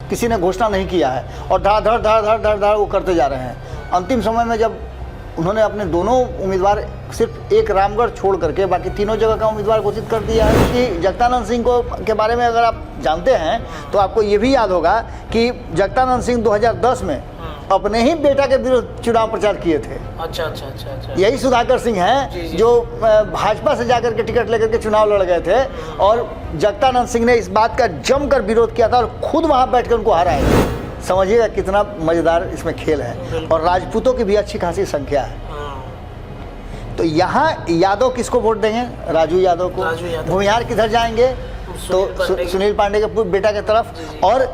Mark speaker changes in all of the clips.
Speaker 1: किसी ने घोषणा नहीं किया है और धड़ वो करते जा रहे हैं। अंतिम समय में जब उन्होंने अपने दोनों उम्मीदवार सिर्फ एक रामगढ़ छोड़ करके बाकी तीनों जगह का उम्मीदवार घोषित कर दिया है कि जगदानंद सिंह को के बारे में अगर आप जानते हैं तो आपको ये भी याद होगा कि जगदानंद सिंह 2010 में अपने ही बेटा के विरुद्ध चुनाव प्रचार किए थे।
Speaker 2: अच्छा।
Speaker 1: यही सुधाकर सिंह हैं जो भाजपा से जाकर के टिकट लेकर के चुनाव लड़ गए थे और जगदानंद सिंह ने इस बात का जमकर विरोध किया था और खुद वहां बैठकर उनको हराया। समझिएगा कितना मजेदार इसमें खेल है और राजपूतों की भी अच्छी खासी संख्या है। तो यहाँ यादव किसको वोट देंगे? राजू यादव को। भूमिहार किधर जाएंगे? तो सुनील पांडे के बेटा की तरफ। और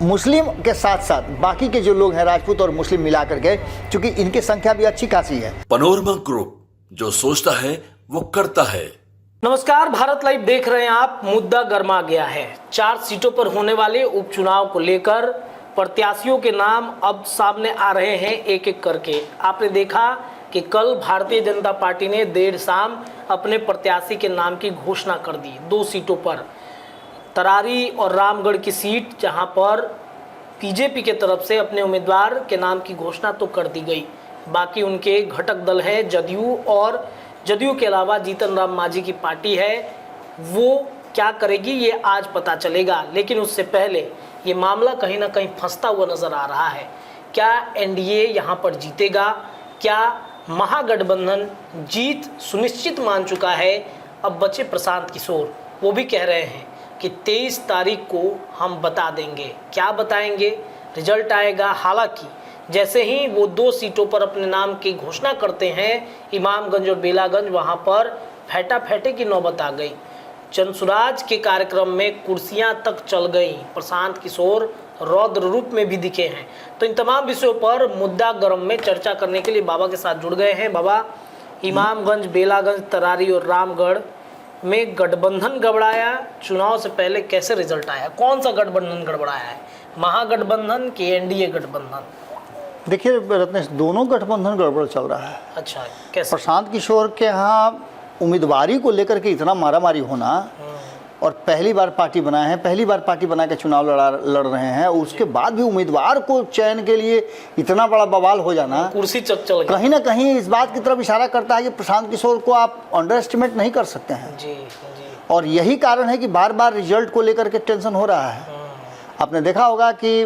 Speaker 1: मुस्लिम के साथ साथ बाकी के जो लोग हैं राजपूत और मुस्लिम मिलाकर के, क्योंकि इनकी संख्या भी अच्छी खासी है।
Speaker 3: पैनोरमा ग्रुप, जो सोचता है वो करता है।
Speaker 2: नमस्कार, भारत लाइव देख रहे हैं आप। मुद्दा गर्मा गया है। 4 सीटों पर होने वाले उपचुनाव को लेकर प्रत्याशियों के नाम अब सामने आ रहे हैं एक एक करके। आपने देखा कि कल भारतीय जनता पार्टी ने देर शाम अपने प्रत्याशी के नाम की घोषणा कर दी 2 सीटों पर, तरारी और रामगढ़ की सीट, जहां पर बीजेपी के तरफ से अपने उम्मीदवार के नाम की घोषणा तो कर दी गई। बाकी उनके घटक दल है जदयू, और जदयू के अलावा जीतन राम मांझी की पार्टी है, वो क्या करेगी ये आज पता चलेगा। लेकिन उससे पहले ये मामला कहीं ना कहीं फंसता हुआ नजर आ रहा है। क्या एनडीए यहाँ पर जीतेगा? क्या महागठबंधन जीत सुनिश्चित मान चुका है? अब बचे प्रशांत किशोर, वो भी कह रहे हैं कि 23 तारीख को हम बता देंगे। क्या बताएंगे? रिजल्ट आएगा। हालांकि जैसे ही वो 2 सीटों पर अपने नाम की घोषणा करते हैं, इमामगंज और बेलागंज, वहाँ पर फैटा की नौबत आ गई। जनसुराज के कार्यक्रम में कुर्सियां तक चल गई। प्रशांत किशोर रौद्र रूप में भी दिखे हैं। तो इन तमाम विषयों पर मुद्दा गर्म में चर्चा करने के लिए बाबा के साथ जुड़ गए हैं। बाबा, इमामगंज, बेलागंज, तरारी और रामगढ़ में गठबंधन गड़बड़ाया, चुनाव से पहले कैसे रिजल्ट आया? कौन सा गठबंधन गड़बड़ाया है? महागठबंधन की एनडीए गठबंधन?
Speaker 1: देखिए रत्नेश, दोनों गठबंधन गड़बड़ चल रहा है।
Speaker 2: अच्छा, कैसे?
Speaker 1: प्रशांत किशोर के यहाँ उम्मीदवारी को लेकर के इतना मारामारी होना, और पहली बार पार्टी बनाए हैं, पहली बार पार्टी बना के चुनाव लड़ रहे हैं, उसके बाद भी उम्मीदवार को चयन के लिए इतना बड़ा बवाल हो जाना,
Speaker 2: कुर्सी चल
Speaker 1: कहीं ना कहीं इस बात की तरफ इशारा करता है कि प्रशांत किशोर को आप अंडर एस्टिमेट नहीं कर सकते हैं।
Speaker 2: जी।
Speaker 1: और यही कारण है कि बार बार रिजल्ट को लेकर के टेंशन हो रहा है। आपने देखा होगा कि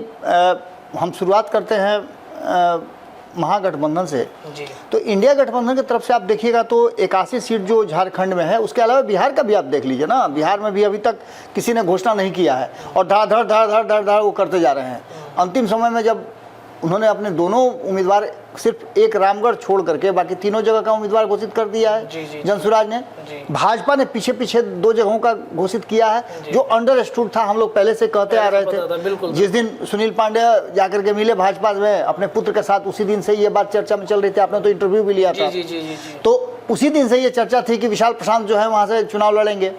Speaker 1: हम शुरुआत करते हैं महागठबंधन से, तो इंडिया गठबंधन की तरफ से आप देखिएगा तो 81 सीट जो झारखंड में है, उसके अलावा बिहार का भी आप देख लीजिए ना, बिहार में भी अभी तक किसी ने घोषणा नहीं किया है और धड़ वो करते जा रहे हैं। अंतिम समय में जब उन्होंने अपने दोनों उम्मीदवार सिर्फ एक रामगढ़ छोड़ करके बाकी तीनों जगह का उम्मीदवार घोषित कर दिया है जनसुराज ने। भाजपा ने पीछे 2 जगहों का घोषित किया है, जो अंडरस्टूड था। हम लोग पहले से कहते आ रहे थे। जिस दिन सुनील पांडे जाकर के मिले भाजपा में अपने पुत्र के साथ, उसी दिन से ये बात चर्चा में चल रही थी। आपने तो इंटरव्यू भी लिया था। तो उसी दिन से ये चर्चा थी कि विशाल प्रशांत जो है वहाँ से चुनाव लड़ेंगे।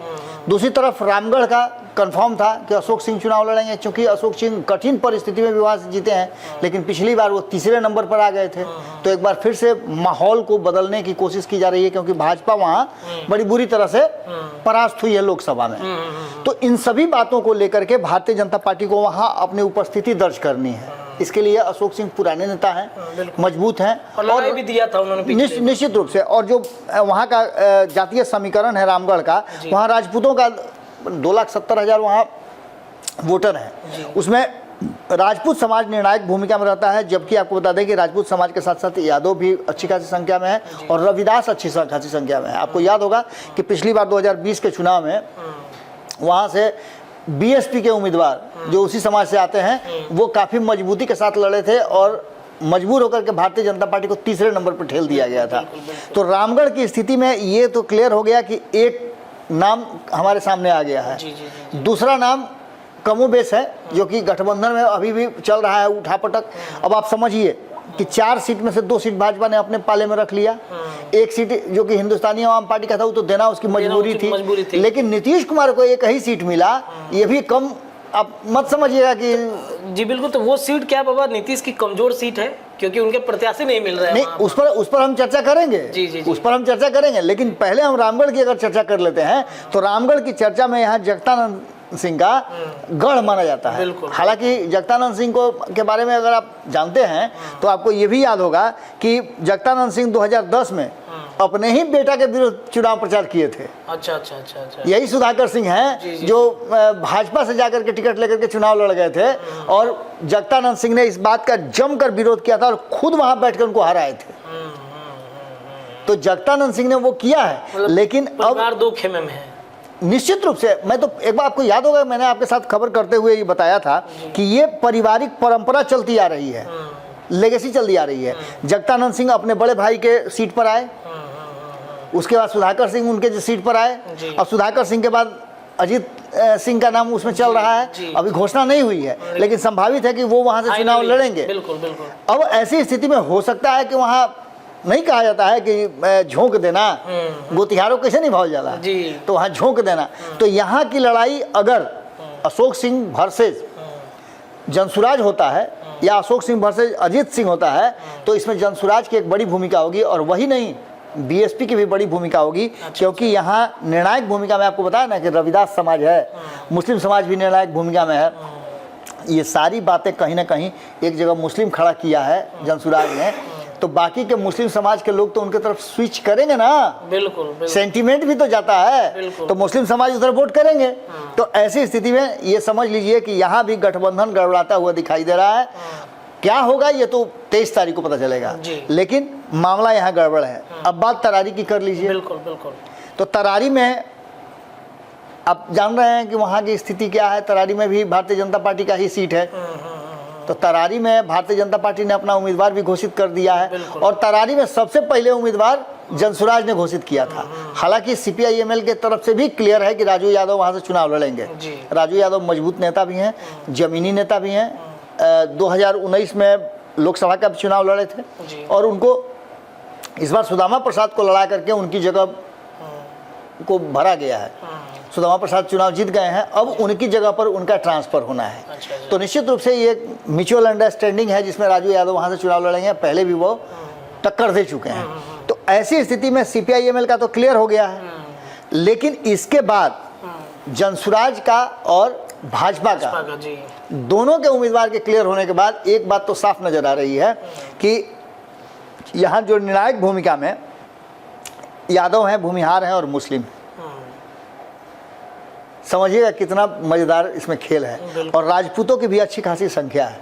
Speaker 1: दूसरी तरफ रामगढ़ का कंफर्म था कि अशोक सिंह चुनाव लड़ेंगे, क्योंकि अशोक सिंह कठिन परिस्थिति में विवाह से जीते हैं, लेकिन पिछली बार वो 3रे नंबर पर आ गए थे। तो एक बार फिर से माहौल को बदलने की कोशिश की जा रही है, क्योंकि भाजपा वहाँ बड़ी बुरी तरह से परास्त हुई है लोकसभा में। तो इन सभी बातों को लेकर के भारतीय जनता पार्टी को वहाँ अपनी उपस्थिति दर्ज करनी है। इसके लिए अशोक सिंह पुराने नेता हैं, मजबूत हैं
Speaker 2: और भी दिया था उन्होंने
Speaker 1: निश्चित रूप से। और जो वहाँ का जातीय समीकरण है रामगढ़ का, वहाँ राजपूतों का 2,70,000 वहाँ वोटर हैं, उसमें राजपूत समाज निर्णायक भूमिका में रहता है। जबकि आपको बता दें कि राजपूत समाज के साथ साथ यादव भी अच्छी खासी संख्या में है और रविदास अच्छी खासी संख्या में है। आपको याद होगा कि पिछली बार 2020 के चुनाव में वहाँ से बीएसपी के उम्मीदवार जो उसी समाज से आते हैं, वो काफ़ी मजबूती के साथ लड़े थे और मजबूर होकर के भारतीय जनता पार्टी को 3रे नंबर पर ठेल दिया गया था। तो रामगढ़ की स्थिति में ये तो क्लियर हो गया कि एक नाम हमारे सामने आ गया है। दूसरा नाम कमोबेश है, जो कि गठबंधन में अभी भी चल रहा है उठापटक। अब आप समझिए कि 4 सीट में से 2 सीट भाजपा ने अपने पाले में रख लिया। एक सीट जो कि हिंदुस्तानी आवाम पार्टी का था, वो तो देना उसकी मजबूरी थी। लेकिन नीतीश कुमार को एक ही सीट मिला, ये भी कम आप मत समझिएगा कि
Speaker 2: जी बिल्कुल। तो वो सीट क्या बाबा नीतीश की कमजोर सीट है, क्योंकि उनके प्रत्याशी नहीं मिल रहे हैं?
Speaker 1: नहीं, उस पर हम चर्चा करेंगे। जी। उस पर हम चर्चा करेंगे, लेकिन पहले हम रामगढ़ की अगर चर्चा कर लेते हैं तो रामगढ़ की चर्चा में यहाँ जगदानंद सिंह का गढ़ माना जाता है।
Speaker 2: बिल्कुल।
Speaker 1: हालांकि जगतानंद सिंह को के बारे में अगर आप जानते हैं तो आपको ये भी याद होगा कि जगतानंद सिंह 2010 में अपने ही बेटा के विरुद्ध चुनाव प्रचार किए थे।
Speaker 2: अच्छा अच्छा अच्छा अच्छा।
Speaker 1: यही सुधाकर सिंह
Speaker 2: जी,
Speaker 1: हैं
Speaker 2: जी।
Speaker 1: जो भाजपा से जाकर के टिकट लेकर के चुनाव लड़ गए थे और जगतानंद सिंह ने इस बात का जमकर विरोध किया था और खुद वहां बैठकर उनको हराए थे। तो जगतानंद सिंह ने वो किया है,
Speaker 2: मतलब
Speaker 1: लेकिन अब
Speaker 2: परिवार दो खेमे में है।
Speaker 1: निश्चित रूप से मैं तो एक बार आपको याद होगा मैंने आपके साथ खबर करते हुए ये बताया था कि ये पारिवारिक परंपरा चलती आ रही है, लेगेसी चलती आ रही है। जगतानंद सिंह अपने बड़े भाई के सीट पर आए, उसके बाद सुधाकर सिंह उनके सीट पर आए
Speaker 2: जी।
Speaker 1: और सुधाकर सिंह के बाद अजीत सिंह का नाम उसमें चल रहा है।
Speaker 2: जी।
Speaker 1: अभी घोषणा नहीं हुई है, लेकिन संभावित है कि वो वहां से चुनाव लड़ेंगे।
Speaker 2: बिल्कुल बिल्कुल।
Speaker 1: अब ऐसी स्थिति में हो सकता है कि वहां नहीं कहा जाता है कि झोंक देना, गोतिहारों कैसे नहीं भाव जाला
Speaker 2: जी।
Speaker 1: तो वहां झोंक देना। तो यहाँ की लड़ाई अगर अशोक सिंह वर्सेस जनसुराज होता है या अशोक सिंह वर्सेस अजीत सिंह होता है तो इसमें जनसुराज की एक बड़ी भूमिका होगी और वही नहीं बीएसपी की भी बड़ी भूमिका होगी। क्योंकि यहाँ निर्णायक भूमिका में आपको बताया ना कि रविदास समाज है, मुस्लिम समाज भी निर्णायक भूमिका में है। ये सारी बातें कहीं ना कहीं एक जगह मुस्लिम खड़ा किया है जनसुराज ने, तो बाकी के मुस्लिम समाज के लोग तो उनके तरफ स्विच करेंगे ना।
Speaker 2: बिल्कुल बिल्कुल।
Speaker 1: सेंटीमेंट भी तो जाता है,
Speaker 2: बिल्कुल।
Speaker 1: तो मुस्लिम समाज उधर वोट करेंगे। तो ऐसी स्थिति में ये समझ लीजिए कि यहाँ भी गठबंधन गड़बड़ाता हुआ दिखाई दे रहा है। क्या होगा ये तो 23 तारीख को पता चलेगा,
Speaker 2: जी।
Speaker 1: लेकिन मामला यहाँ गड़बड़ है। अब बात तरारी की कर लीजिए।
Speaker 2: बिल्कुल बिल्कुल।
Speaker 1: तो तरारी में आप जान रहे हैं कि वहाँ की स्थिति क्या है। तरारी में भी भारतीय जनता पार्टी का ही सीट है। तो तरारी में भारतीय जनता पार्टी ने अपना उम्मीदवार भी घोषित कर दिया है और तरारी में सबसे पहले उम्मीदवार जनसुराज ने घोषित किया था। हालांकि सीपीआईएमएल के तरफ से भी क्लियर है कि राजू यादव वहां से चुनाव लड़ेंगे।
Speaker 2: जी।
Speaker 1: राजू यादव मजबूत नेता भी हैं, जमीनी नेता भी हैं। 2019 में लोकसभा का चुनाव लड़े थे
Speaker 2: जी।
Speaker 1: और उनको इस बार सुदामा प्रसाद को लड़ा करके उनकी जगह को भरा गया है। सुदामा प्रसाद चुनाव जीत गए हैं, अब उनकी जगह पर उनका ट्रांसफर होना है।
Speaker 2: अच्छा।
Speaker 1: तो निश्चित रूप से ये म्यूचुअल अंडरस्टैंडिंग है जिसमें राजू यादव वहां से चुनाव लड़ेंगे। पहले भी वो टक्कर दे चुके हैं। तो ऐसी स्थिति में सीपीआईएमएल का तो क्लियर हो गया है, लेकिन इसके बाद जनसुराज का और भाजपा का
Speaker 2: जी।
Speaker 1: दोनों के उम्मीदवार के क्लियर होने के बाद एक बात तो साफ नजर आ रही है कि यहाँ जो निर्णायक भूमिका में यादव हैं, भूमिहार हैं और मुस्लिम। समझिएगा कितना मजेदार इसमें खेल है। और राजपूतों की भी अच्छी खासी संख्या है।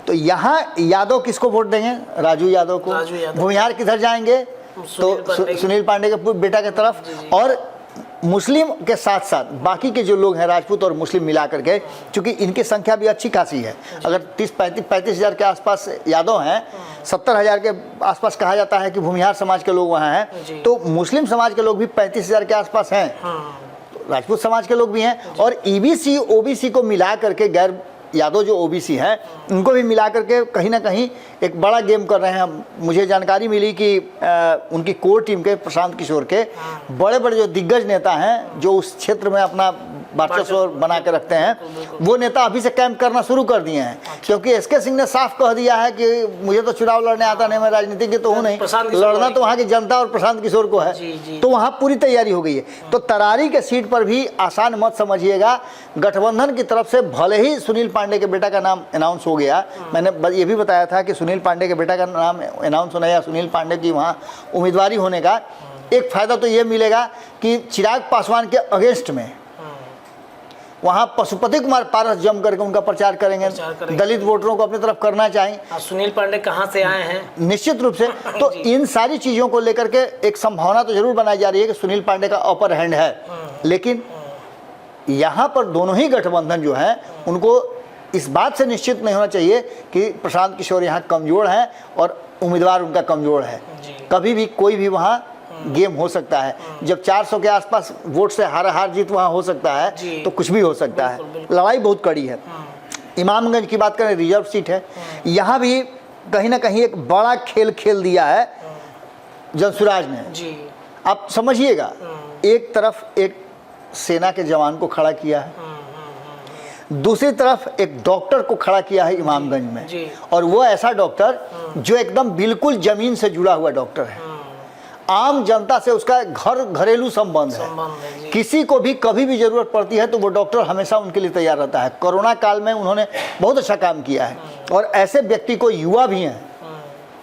Speaker 1: तो यहाँ यादव किसको वोट देंगे? राजू यादव को।
Speaker 2: राजू यादव।
Speaker 1: भूमिहार किधर जाएंगे? तो सुनील पांडे के बेटा की तरफ। और मुस्लिम के साथ साथ बाकी के जो लोग हैं राजपूत और मुस्लिम मिला करके, चूंकि इनकी संख्या भी अच्छी खासी है। अगर 35 हज़ार के आसपास यादव हैं, 70 हज़ार के आसपास कहा जाता है कि भूमिहार समाज के लोग वहाँ हैं, तो मुस्लिम समाज के लोग भी 35 हज़ार के आसपास हैं। राजपूत समाज के लोग भी हैं और ईबीसी ओबीसी को मिला करके, गैर यादव जो ओबीसी हैं उनको भी मिला करके कहीं ना कहीं एक बड़ा गेम कर रहे हैं। मुझे जानकारी मिली कि उनकी कोर टीम के प्रशांत किशोर के बड़े बड़े जो दिग्गज नेता हैं जो उस क्षेत्र में अपना वर्चस्व बना के रखते हैं, वो नेता अभी से कैंप करना शुरू कर दिए हैं। क्योंकि एसके सिंह ने साफ कह दिया है कि मुझे तो चुनाव लड़ने आता नहीं, मैं राजनीतिज्ञ तो हूँ नहीं, लड़ना तो वहाँ की जनता और प्रशांत किशोर को है। तो वहाँ पूरी तैयारी हो गई है। तो तरारी के सीट पर भी आसान मत समझिएगा। गठबंधन की तरफ से भले ही सुनील पांडे के बेटा का नाम अनाउंस हो गया, मैंने ये भी बताया था कि सुनील पांडे के बेटा का नाम अनाउंस होना या सुनील पांडे की वहाँ उम्मीदवारी होने का एक फायदा तो ये मिलेगा कि चिराग पासवान के अगेंस्ट में वहाँ पशुपति कुमार पारस जम करके उनका प्रचार करेंगे। दलित वोटरों को अपनी तरफ करना चाहिए।
Speaker 2: सुनील पांडे कहाँ से आए हैं?
Speaker 1: निश्चित रूप से। तो इन सारी चीज़ों को लेकर के एक संभावना तो जरूर बनाई जा रही है कि सुनील पांडे का अपर हैंड है। लेकिन यहाँ पर दोनों ही गठबंधन जो है उनको इस बात से निश्चित नहीं होना चाहिए कि प्रशांत किशोर यहाँ कमज़ोर हैं और उम्मीदवार उनका कमज़ोर है। कभी भी कोई भी वहाँ गेम हो सकता है। जब 400 के आसपास वोट से हार जीत वहाँ हो सकता है तो कुछ भी हो सकता है। लड़ाई बहुत कड़ी है। इमामगंज की बात करें, रिजर्व सीट है, यहाँ भी कहीं ना कहीं एक बड़ा खेल दिया है जनसुराज ने। आप समझिएगा, एक तरफ एक सेना के जवान को खड़ा किया है, दूसरी तरफ एक डॉक्टर को खड़ा किया है इमामगंज में, और वो ऐसा डॉक्टर जो एकदम बिल्कुल जमीन से जुड़ा हुआ डॉक्टर है। आम जनता से उसका घरेलू संबंध है।
Speaker 2: जी।
Speaker 1: किसी को भी कभी भी जरूरत पड़ती है तो वो डॉक्टर हमेशा उनके लिए तैयार रहता है। कोरोना काल में उन्होंने बहुत अच्छा काम किया है और ऐसे व्यक्ति को युवा भी हैं।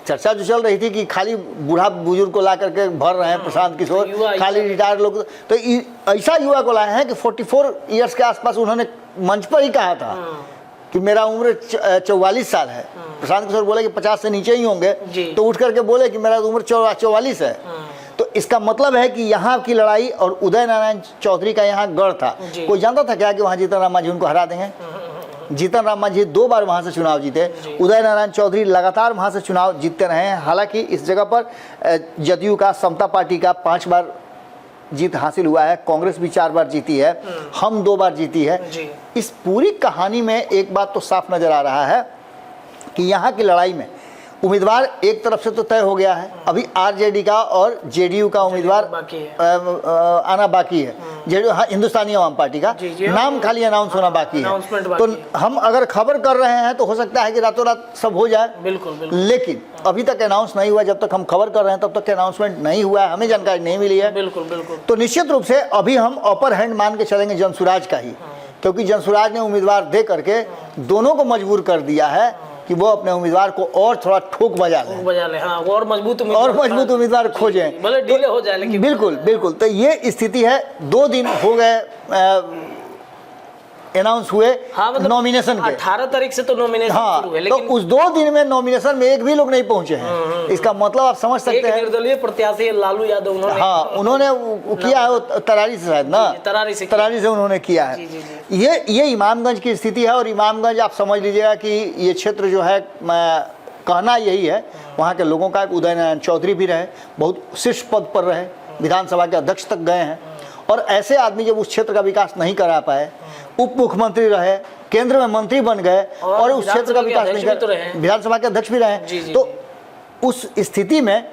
Speaker 1: चर्चा जो चल रही थी कि खाली बूढ़ा बुजुर्ग को ला करके भर रहे हैं प्रशांत किशोर, खाली रिटायर्ड लोग, तो ऐसा युवा को लाए हैं कि 44 इयर्स के आसपास उन्होंने मंच पर ही कहा था कि मेरा उम्र 44 साल है। प्रशांत किशोर बोले कि 50 से नीचे ही होंगे, तो उठ करके बोले कि मेरा उम्र 44 है। तो इसका मतलब है कि यहाँ की लड़ाई और उदय नारायण चौधरी का यहाँ गढ़ था। कोई जानता था क्या कि वहाँ जीतन राम मांझी उनको हरा देंगे? जीतन राम मांझी 2 बार वहाँ से चुनाव जीते, उदय नारायण चौधरी लगातार वहाँ से चुनाव जीतते रहे हैं। हालांकि इस जगह पर जदयू का, समता पार्टी का 5 बार जीत हासिल हुआ है, कांग्रेस भी 4 बार जीती है, हम 2 बार जीती है। इस पूरी कहानी में एक बात तो साफ नजर आ रहा है कि यहाँ की लड़ाई में उम्मीदवार एक तरफ से तो तय हो गया है, अभी आरजेडी का और जेडीयू का उम्मीदवार आना बाकी है। जेडीयू, हाँ, हिंदुस्तानी आवाम पार्टी का नाम खाली अनाउंस होना बाकी है। तो हम अगर खबर कर रहे हैं तो हो सकता है कि रातों रात सब हो जाए, बिल्कुल। लेकिन अभी तक अनाउंस नहीं हुआ। जब तक हम खबर कर रहे हैं तब तक अनाउंसमेंट नहीं हुआ है, हमें जानकारी नहीं मिली है।
Speaker 2: बिल्कुल।
Speaker 1: तो निश्चित रूप से अभी हम अपर हैंड मान के चलेंगे जनसुराज का ही, क्योंकि जनसुराज ने उम्मीदवार दे करके दोनों को मजबूर कर दिया है कि वो अपने उम्मीदवार को और थोड़ा ठोक बजा ले,
Speaker 2: हाँ, और मजबूत
Speaker 1: उम्मीदवार खोजें,
Speaker 2: भले डिले हो जाए लेकिन।
Speaker 1: बिल्कुल। तो ये स्थिति है। 2 दिन हो गए अनाउंस हुए,
Speaker 2: हाँ, मतलब
Speaker 1: नॉमिनेशन के
Speaker 2: 18 तारीख से तो नॉमिनेशन शुरू हुए, लेकिन
Speaker 1: तो उस 2 दिन में नॉमिनेशन में एक भी लोग नहीं पहुंचे हैं। इसका मतलब आप समझ सकते हैं।
Speaker 2: निर्दलीय प्रत्याशी लालू यादव
Speaker 1: उन्होंने किया है तरारी से, शायद ना, तरारी से उन्होंने किया है। ये इमामगंज की स्थिति है। और इमामगंज आप समझ लीजिएगा कि ये क्षेत्र जो है, कहना यही है, वहाँ के लोगों का उदय नारायण चौधरी भी रहे, बहुत शीर्ष पद पर रहे, विधानसभा के अध्यक्ष तक गए हैं। और ऐसे आदमी जब उस क्षेत्र का विकास नहीं करा पाए, उप मुख्यमंत्री रहे, केंद्र में मंत्री बन गए और उस क्षेत्र का विकास नहीं कर, विधानसभा के अध्यक्ष भी रहे, तो उस स्थिति में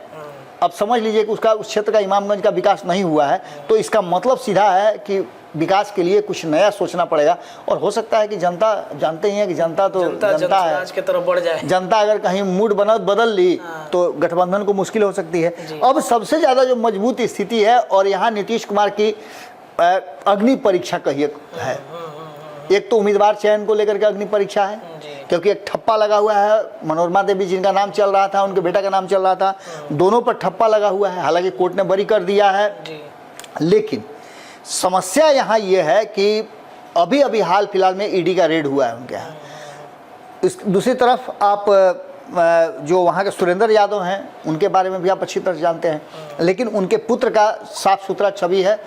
Speaker 1: अब समझ लीजिए कि उस क्षेत्र का इमामगंज का विकास नहीं हुआ है। तो इसका मतलब सीधा है कि विकास के लिए कुछ नया सोचना पड़ेगा। और हो सकता है कि जनता, जानते ही हैं कि जनता है,
Speaker 2: आज की तरफ बढ़ जाए।
Speaker 1: जनता अगर कहीं मूड बदल ली तो गठबंधन को मुश्किल हो सकती है। अब सबसे ज़्यादा जो मजबूत स्थिति है, और यहाँ नीतीश कुमार की अग्नि परीक्षा कहिए है। एक तो उम्मीदवार चयन को लेकर के अग्नि परीक्षा है, क्योंकि एक ठप्पा लगा हुआ है। मनोरमा देवी जिनका नाम चल रहा था, उनके बेटा का नाम चल रहा था, दोनों पर ठप्पा लगा हुआ है। हालांकि कोर्ट ने बरी कर दिया है, लेकिन समस्या यहाँ ये है कि अभी हाल फिलहाल में ईडी का रेड हुआ है उनके यहाँ। दूसरी तरफ आप जो वहाँ के सुरेंद्र यादव हैं, उनके बारे में भी आप अच्छी तरह जानते हैं, लेकिन उनके पुत्र का साफ सुथरा छवि है।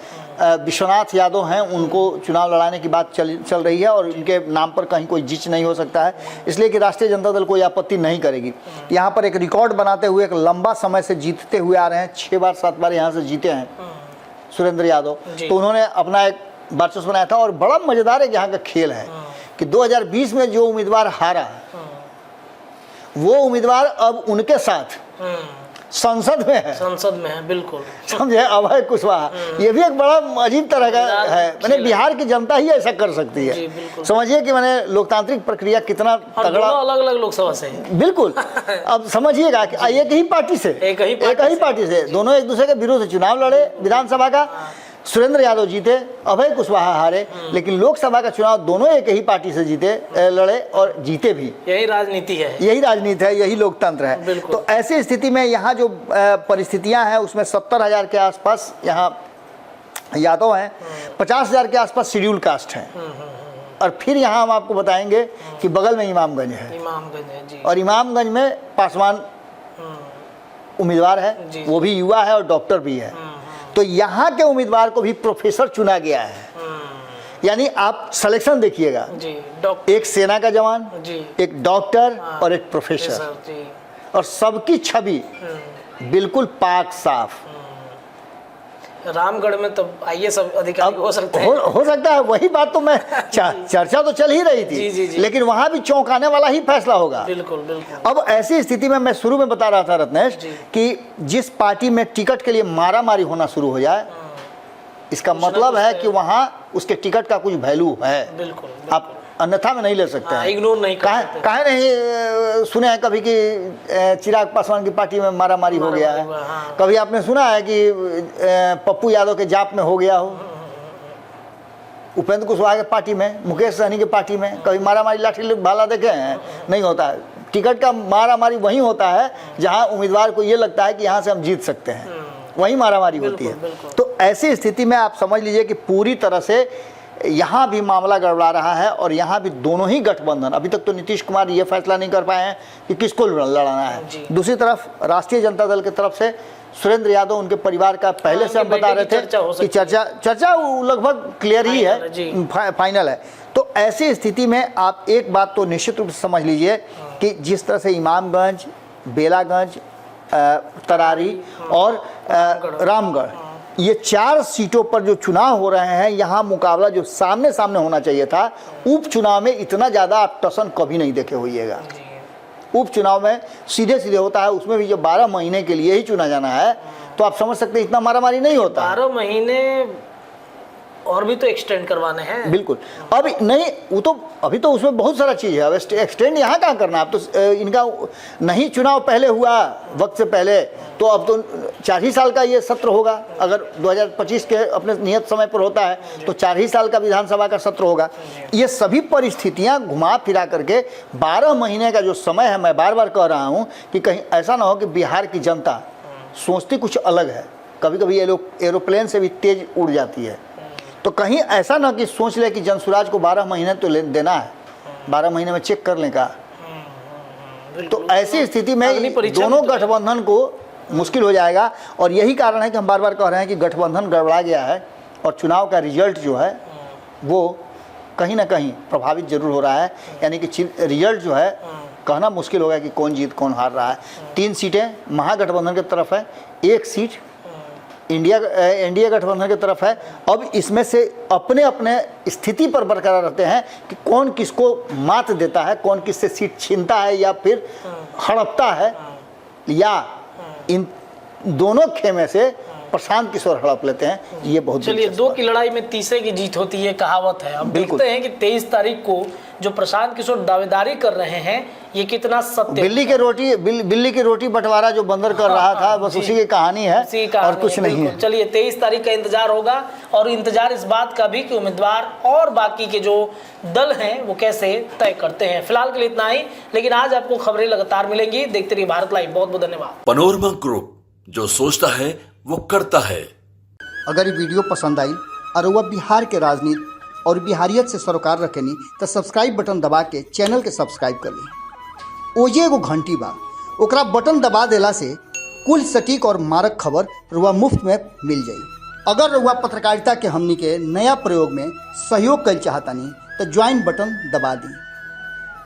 Speaker 1: विश्वनाथ यादव हैं, उनको चुनाव लड़ाने की बात चल रही है और उनके नाम पर कहीं कोई जिच नहीं हो सकता है, इसलिए कि राष्ट्रीय जनता दल कोई आपत्ति नहीं करेगी। यहाँ पर एक रिकॉर्ड बनाते हुए, एक लंबा समय से जीतते हुए आ रहे हैं, 6 बार 7 बार यहाँ से जीते हैं सुरेंद्र यादव। तो उन्होंने अपना एक वर्चस्व बनाया था। और बड़ा मज़ेदार एक यहाँ का खेल है कि 2020 में जो उम्मीदवार हारा, वो उम्मीदवार अब उनके साथ संसद में है। बिल्कुल, समझे, अभय कुशवाहा। ये भी एक बड़ा अजीब तरह का है। मैंने बिहार की जनता ही ऐसा कर सकती है। समझिए कि मैंने लोकतांत्रिक प्रक्रिया कितना तगड़ा,
Speaker 2: अलग-अलग लोकसभा से, बिल्कुल।
Speaker 1: अब समझिएगा कि एक ही पार्टी से दोनों एक दूसरे के विरुद्ध चुनाव लड़े विधानसभा का। सुरेंद्र यादव जीते, अभय कुशवाहा हारे, लेकिन लोकसभा का चुनाव दोनों एक ही पार्टी से लड़े और जीते भी।
Speaker 2: यही राजनीति है,
Speaker 1: यही लोकतंत्र है। तो ऐसी स्थिति में यहाँ जो परिस्थितियां हैं, उसमें 70,000 के आसपास यहाँ यादव हैं, 50,000 के आसपास शेड्यूल कास्ट हैं। और फिर यहाँ हम आपको बताएंगे कि बगल में इमामगंज है, और इमामगंज में पासवान उम्मीदवार है, वो भी युवा है और डॉक्टर भी है। तो यहाँ के उम्मीदवार को भी प्रोफेसर चुना गया है। यानी आप सिलेक्शन देखिएगा, एक सेना का जवान, एक डॉक्टर और एक प्रोफेसर, और सबकी छवि बिल्कुल पाक साफ।
Speaker 2: रामगढ़ में तो आईएएस अधिकारी हो सकते हैं,
Speaker 1: हो सकता है। वही बात तो मैं चर्चा तो चल ही रही थी, लेकिन वहां भी चौंकाने वाला ही फैसला होगा। बिल्कुल। अब ऐसी स्थिति में मैं शुरू में बता रहा था रत्नेश कि जिस पार्टी में टिकट के लिए मारामारी होना शुरू हो जाए, इसका मतलब है कि वहां उसके टिकट का कुछ वैल्यू है। आप अन्यथा में नहीं ले सकते हैं,
Speaker 2: इग्नोर नहीं कर सकते।
Speaker 1: काहे नहीं सुने हैं कभी कि चिराग पासवान की पार्टी में मारामारी हो गया है, कभी आपने सुना है कि पप्पू यादव के जाप में हो गया हो, उपेंद्र कुशवाहा के पार्टी में, मुकेश सहनी के पार्टी में कभी मारामारी लाठी भाला देखे हैं? नहीं होता है। टिकट का मारामारी वहीं होता है जहां उम्मीदवार को ये लगता है कि यहाँ से हम जीत सकते हैं, वहीं मारामारी होती है। तो ऐसी स्थिति में आप समझ लीजिए कि पूरी तरह से यहाँ भी मामला गड़बड़ा रहा है और यहाँ भी दोनों ही गठबंधन, अभी तक तो नीतीश कुमार ये फैसला नहीं कर पाए हैं कि किसको लड़ाना है। दूसरी तरफ राष्ट्रीय जनता दल की तरफ से सुरेंद्र यादव, उनके परिवार का पहले से हम बता रहे थे कि चर्चा लगभग क्लियर ही है, फाइनल है। तो ऐसी स्थिति में आप एक बात तो निश्चित रूप से समझ लीजिए कि जिस तरह से इमामगंज, बेलागंज, तरारी और रामगढ़, ये 4 सीटों पर जो चुनाव हो रहे हैं, यहाँ मुकाबला जो सामने सामने होना चाहिए था, उपचुनाव में इतना ज़्यादा आप टसन कभी नहीं देखे होइएगा। उपचुनाव में सीधे सीधे होता है, उसमें भी जो 12 महीने के लिए ही चुना जाना है, तो आप समझ सकते हैं इतना मारामारी नहीं होता।
Speaker 2: 12 महीने और भी तो एक्सटेंड करवाने हैं।
Speaker 1: बिल्कुल, अभी नहीं, वो तो अभी तो उसमें बहुत सारा चीज़ है, अब एक्सटेंड यहाँ कहाँ करना। अब तो इनका नहीं चुनाव पहले हुआ वक्त से पहले, तो अब तो 4 ही साल का ये सत्र होगा। अगर 2025 के अपने नियत समय पर होता है तो 4 ही साल का विधानसभा का सत्र होगा। ये सभी परिस्थितियाँ घुमा फिरा करके 12 महीने का जो समय है, मैं बार बार कह रहा हूँ कि कहीं ऐसा ना हो कि बिहार की जनता सोचती कुछ अलग है, कभी कभी ये लोग एरोप्लेन से भी तेज उड़ जाती है, तो कहीं ऐसा ना कि सोच ले कि जनसुराज को 12 महीने तो देना है, 12 महीने में चेक करने का। तो ऐसी स्थिति में दोनों गठबंधन को मुश्किल हो जाएगा और यही कारण है कि हम बार बार कह रहे हैं कि गठबंधन गड़बड़ा गया है और चुनाव का रिजल्ट जो है वो कहीं ना कहीं प्रभावित जरूर हो रहा है। यानी कि रिजल्ट जो है कहना मुश्किल होगा कि कौन जीत कौन हार रहा है। 3 सीटें महागठबंधन की तरफ है, 1 सीट एनडीए गठबंधन की तरफ है। अब इसमें से अपने अपने स्थिति पर बरकरार रहते हैं कि कौन किसको मात देता है, कौन किससे सीट छीनता है या फिर हड़पता है, या इन दोनों खेमे से प्रशांत किशोर हड़प लेते हैं। ये बहुत
Speaker 2: चलिए, 2 की लड़ाई में तीसरे की जीत होती है, कहावत है। अब देखते हैं कि 23 तारीख को जो प्रशांत किशोर दावेदारी कर रहे हैं ये कितना सत्य।
Speaker 1: बिल्ली की रोटी बंटवारा जो बंदर कर रहा था, बस उसी की कहानी है और कुछ नहीं है।
Speaker 2: चलिए, 23 तारीख का इंतजार होगा और इंतजार इस बात का भी कि उम्मीदवार और बाकी के जो दल हैं वो कैसे तय करते हैं। फिलहाल के लिए इतना ही, लेकिन आज आपको खबरें लगातार मिलेंगी। देखते रहिए भारत लाइव। बहुत बहुत धन्यवाद।
Speaker 3: पनोरमा ग्रुप, जो सोचता है वो करता है।
Speaker 1: अगर ये वीडियो पसंद आई और वह बिहार के राजनीति और बिहारियत से सरोकार रखेनी तो सब्सक्राइब बटन दबा के चैनल के सब्सक्राइब कर ली। ओजे एगो घंटी बा, ओकरा बटन दबा देला से कुल सटीक और मारक खबर रुआ मुफ्त में मिल जाई। अगर रुआ पत्रकारिता के हमनी के नया प्रयोग में सहयोग कर चाहतानी तो ज्वाइन बटन दबा दी।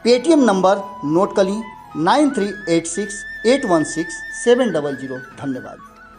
Speaker 1: पेटीएम नंबर नोट कर ली 9386816700। धन्यवाद।